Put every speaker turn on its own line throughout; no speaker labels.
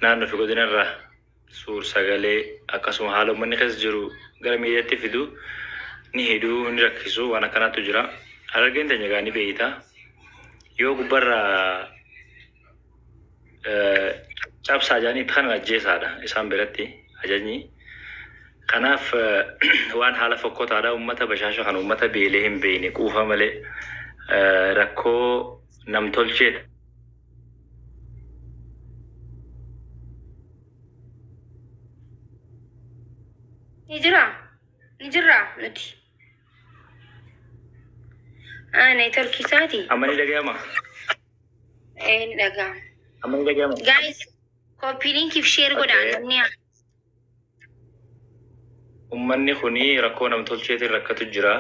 naannoo fi godinarraa suur sagalee akkasuma haala uummanni keessa jiru gara miidiyaatti fidu ni hidhuu ni rakkisu waan akkanaatu jira. Harargeen teenya gaanii beeyita yoo gubbarraa cabsaa jaanii kan ajjeesaadha isaan biratti ajajni. Kanaaf waan haala fokkotaadha uummata bashaasha kan uummata beelee hin beeyne quufa malee rakkoo namtolcheedha.
Nijira nuti. Network isaati.
Amani dhaga'ama.
Ni dhaga'ama.
Amani dhaga'ama.
Guys, copy link if share godhaan ni.
Ummanni kuni rakkoo namtolcheetiin rakkatu jira.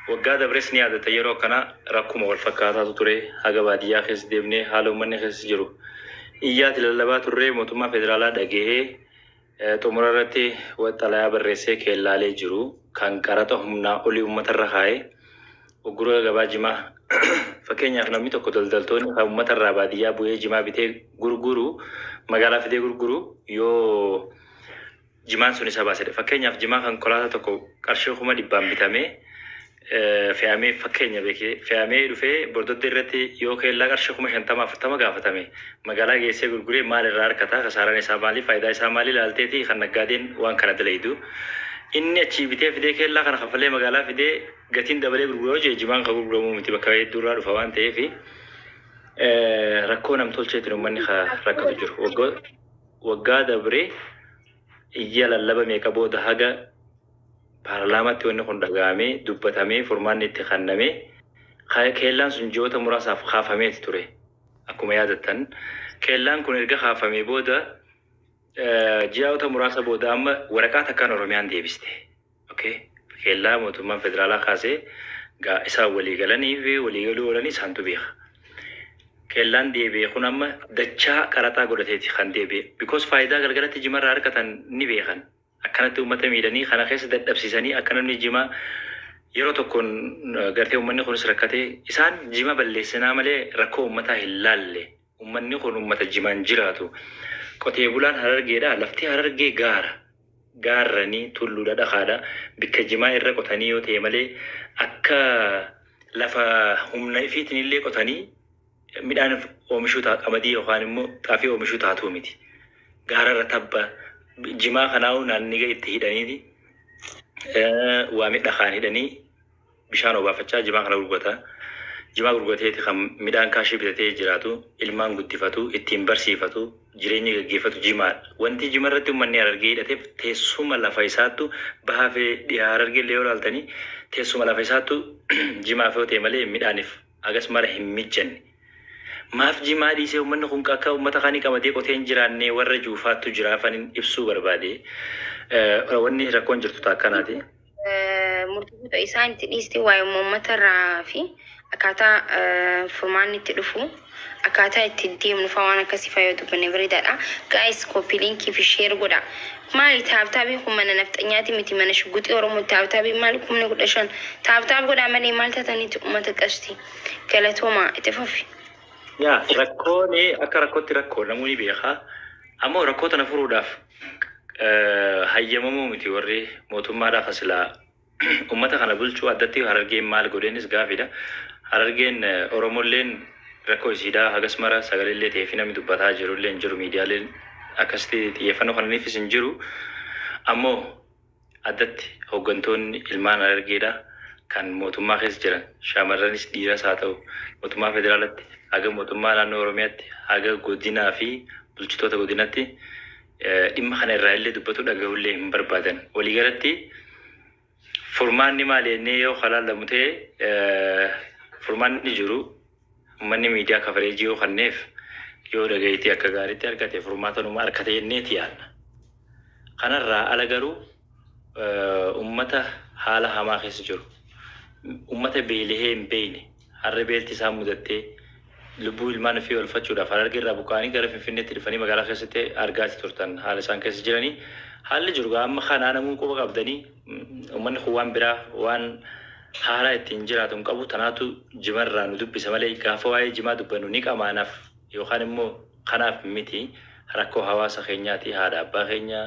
Waggaa dabres ni yaadata yeroo kana rakkuma wal fakkaataatu ture haga baadiyyaa keessa deemnee haala ummanni keessa jiru. Iyyaati lallabaa turree mootummaa federaalaa dhagahee xumura irratti waxxalayaa barreessee keellaalee jiru kan qaraxa humnaa olii uummatarra kaa'ee uggura gabaa jimaa fakkeenyaaf namni tokko daldaltoonni kan uummatarraa baadiyyaa bu'ee jimaa bitee gurguru magaalaa fidee gurguru yoo jimaan sun isa baasedha. Fakkeenyaaf jimaa kan konkolaataa tokko qarshii 100 bitamee fe'amee fakkeenya beekee fe'amee dhufee bordodde irratti yoo keellaa qarshii 50 gaafatame magaalaa geessee gurguree maal irraa harkata kasaaraan isaa maali faayidaa isaa maali ilaalteeti kan naggaadeen waan kana dalaydu inni achi bitee fidee keellaa kana kafalee magaalaa fidee gatiin dabalee gurguroo jee jimaan kan gurguramuu miti bakka hedduurraa dhufa waan ta'eef rakkoo namtolcheetiin uummanni rakkatu jiru. Waggaa dabree iyya lallaba meeqa booda haga paarlaamaatti wanni kun dhagahamee dubbatamee furmaanni itti kennamee keellaan sun ji'oota muraasaaf kaafameeti ture. Akkuma yaadattan keellaan kun erga kaafamee booda ji'oota muraasa booda amma waraqaa takkaan Oromiyaan deebiste. Keellaa mootummaan federaalaa kaasee isaan walii galanii fi walii galuu oolanii isaantu beeka. Keellaan deebi'e kun amma dachaa qaraxaa godhateeti kan deebi'e. Because faayidaa galgalatti jimarraa harkatan ni beekan. Akkanatti uummata miidhanii kana keessa dadhabsiisanii akka namni jimaa yeroo tokkoon gartee uummanni kunis rakkatee isaan jima balleessinaa malee rakkoo uummataa hin laalle. Uummanni kun uummata jimaan jiraatu. Qotee bulaan Harargeedha. Lafti Harargee gaarranii tulluudha dhaqaadha. Bikka jimaa irra qotanii yoo ta'e malee akka lafa humna ifiitiin illee qotanii midhaan oomishuu qamadii yookaan immoo xaafii oomishuu taatu miti. Gaararra tabba jimaa kanaa'u naanniga itti hidhaniiti waa midhaan hidhanii bishaan obaafachaa jimaa kana gurgurata. Jimaa gurgurateeti kan midhaan kaashii bitatee jiraatu ilmaan guddifatu ittiin barsiifatu jireenya gaggeeffatu jimaa. Wanti jima irratti uummanni Harargee hidhateef teessuma lafa isaattu bahaa fi dhiyaa Harargee illee yoo ilaaltanii teessuma lafa isaattu jimaaf yoo ta'e malee midhaaniif agas mara hin mijanne. Maaf jimaa dhiisee uummanni kun akka uummata kaanii qabatee qotee hin jiraanne warra juufaattu jiraafan ibsuu barbaade. Wanni rakkoon jirtu akkanaati.
Murtoota isaan itti dhiiste waa'ee uummatarraa fi akkaataa furmaanni itti dhufu akkaataa itti deemnu waan akkasii fayyadu banee bareedaadha. Guys, copy link fi share godha. Maali taabtaabii kun mana nafxanyaati miti mana shugguxii Oromoo taabtaabii maali 15 taabtaab godha malee maal taatanitti uummata qasti galatooma itti fufi.
Yaa rakkoon akka rakkootti rakkoo namoonni beekaa ammoo rakkoo tana furuudhaaf hayyamamuu miti warri mootummaadhaaf asilaa ummata kana bulchuu addatti Harargeen maal godheenis gaafidha. Harargeen Oromolleen rakkoo isiidhaa hagas mara sagalee ta'eef namni dubbataa jirullee jiru miidiyaaleen akkasitti xiyyeeffannoo kananiifis hin jiru. Ammoo addatti hooggantoonni ilmaan Harargeedha kan mootummaa keessa jiran shaamarranis dhiiras haa ta'u mootummaa federaalatti haga mootummaa naannoo Oromiyaatti haga godinaa fi bulchitoota godinatti dhimma kana irraa illee dubbatu dhagahullee hin barbaadan. Waliigalatti furmaanni maali jennee yoo halaalamu ta'e furmaanni jiru uummanni miidiyaa kafareejii yoo kenneef yoo dhaga'itii akka gaariitti argate furmaatanuma harkate jenneeti yaadna. Kanarraa ala garuu uummata haala hamaa keessa jiru uummata beelahee hin beeyne har'a beelti isaa mudattee lubbuu ilmaan ofii oolfachuudhaaf Harargee irraa buqqaanii gara Finfinneetti dhufanii magaalaa keessatti argaati turtan haala isaan keessa jiranii haalli jiru amma kanaa namuu quba qabdanii uummanni kun waan biraa waan haaraa ittiin jiraatu hin qabu tanaatu jimarraa nu dubbisa malee gaafa waa'ee jimaa dubbannu ni qamaanaaf yookaan immoo kanaaf miti rakkoo hawaasa keenyaati haadha abbaa keenya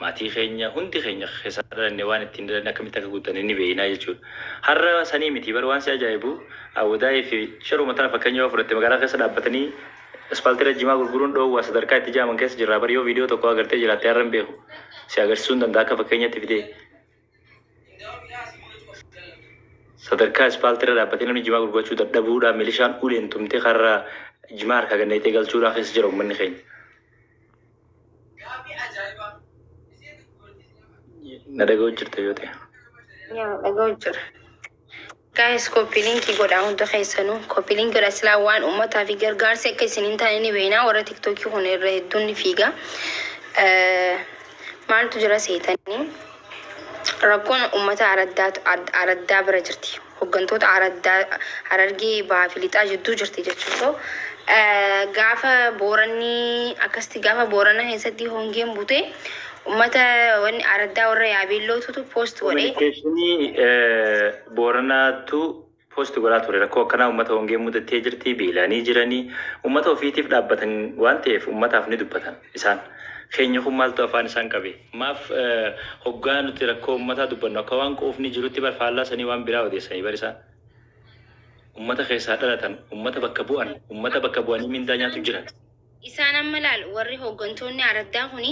maatii keenya hundi keenya keessa dhalanne waan ittiin dhalanne akkamitti akka guutan inni beeknaa jechuudha. Har'a sanii miti bar waan si ajaa'ibu awwaadaayii fi sharuma tana fakkeenya fudhatte magaalaa keessa dhaabbatanii aspaaltii jimaa gurguruun dhoowwaa sadarkaa itti jaaman keessa jirra bar yoo viidiyoo tokko agartee jiraatte har'an beeku si agarsiisuu danda'a akka fakkeenyatti fidee. Sadarkaa aspaaltii irra dhaabbatee namni jimaa gurgurachuu dadhabuudhaan milishaan uleen tumtee karra jimaa harka ganneetee galchuudhaan keessa jira uummanni keenya. Nadaga hojjirta yoo ta'e.
Nadaga hojjira. Guys, copy link godhaa hunda keessanuu. Copy link godha silaa waan uummataa fi gargaarsi akka isin hin taane ni beeknaa warra TikTokii kun irra hedduun ni fiiga. Maaltu jira seetanii? Rakkoon uummata araddaa bira jirti. Hooggantoota Harargee bahaa fi lixaa jidduu jirti jechuudha. Gaafa booranni akkasti gaafa boorana keessatti hongeen bute ummata wanni araddaa warra yaabeellootu post godhee.
Kominikeeshinii booranaatu post godhaa ture rakkoo akkanaa ummata hongeen mudatee jirti beelanii jiranii ummata ofiitiif dhaabbatan waan ta'eef ummataaf ni dubbatan isaan. Keenya kun maaltu afaan isaan qabe maaf hoggaa nuti rakkoo ummataa dubbannu akka waan qoofni jirutti barfaallaa sanii waan biraa odeessanii barisan. Ummata keessaa dhalatan ummata bakka bu'anii mindaa nyaatu jiran.
Isaan amma laal warri hooggantoonni araddaa kuni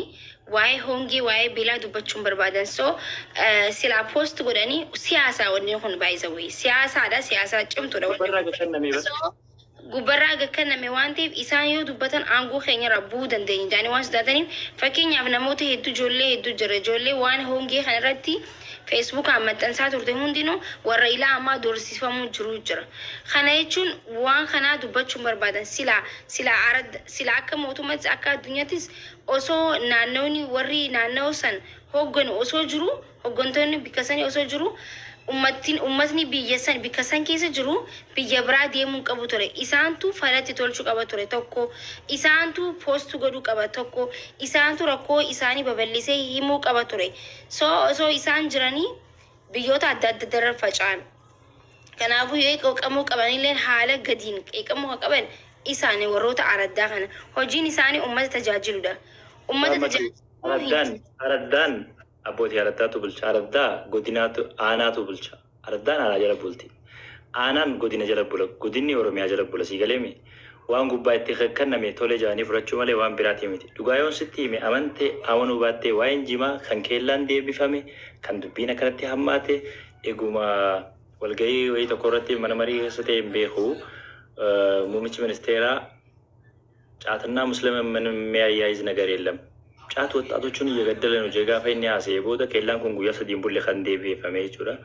waa'ee hongee waa'ee beelaa dubbachuun barbaadan so silaa post godhanii siyaasaa wanni kun baay'isa wayii siyaasaadha siyaasaa cimtuudha gubbarraa gakkanname waan ta'eef isaan yoo dubbatan aangoo keenya rabbuu dandeenya jaanii waan sodaataniif fakkeenyaaf namoota hedduu ijoollee jira ijoollee waan hongee kana irratti Facebook maxxansaa turte hundinuu warra ilaa ammaa doorsifamuu jiru jira. Kana jechuun waan kanaa dubbachuun barbaadan sila akka mootummaatti akka addunyaattis osoo naannoonni warri naannoo san hoogganu osoo jiru hooggantoonni bikka sanii osoo jiru ummatni biyya san bikka san keessa jiru biyya biraa deemuu qabu ture. Isaantu falatti tolchuu qaba ture tokko isaantu post godhuu qaba tokko isaantu rakkoo isaanii babal'isee himuu qaba ture. So isaan jiranii biyyoota adda addaa faca'an. Kanaafuu yoo qeeqamuu qabanillee haala gadiin qeeqamuu qaban isaanii warroota araddaa kana hojiin isaanii ummata tajaajiludha. Ummata tajaajilu.
Araddaan abbootii araddaatu bulcha araddaa godinaatu aanaatu bulcha araddaan aanaa jala bulti aanaan godina jala bula godinni oromiyaa jala bula sigaleemi waan gubbaa itti kanname tole jaanii fudhachuu malee waan biraati miti dhugaayoon sitti hime amantee amanuu baattee waa'een jimaa kan keellaan deebifame kan dubbiin akkanatti hammaate eguma walgahii wayii tokko irratti mana marii keessa ta'e hin beeku muummichi ministeeraa caatinaa musliima የሚያያይዝ ነገር የለም ጫት ወጣቶቹን እየገደለ ነው ጀጋፋ ይያሰ የቦታ ከላን ኩን ጉያ ሰዲን ቡለ ከንዴ ቤፈሜ ይችላል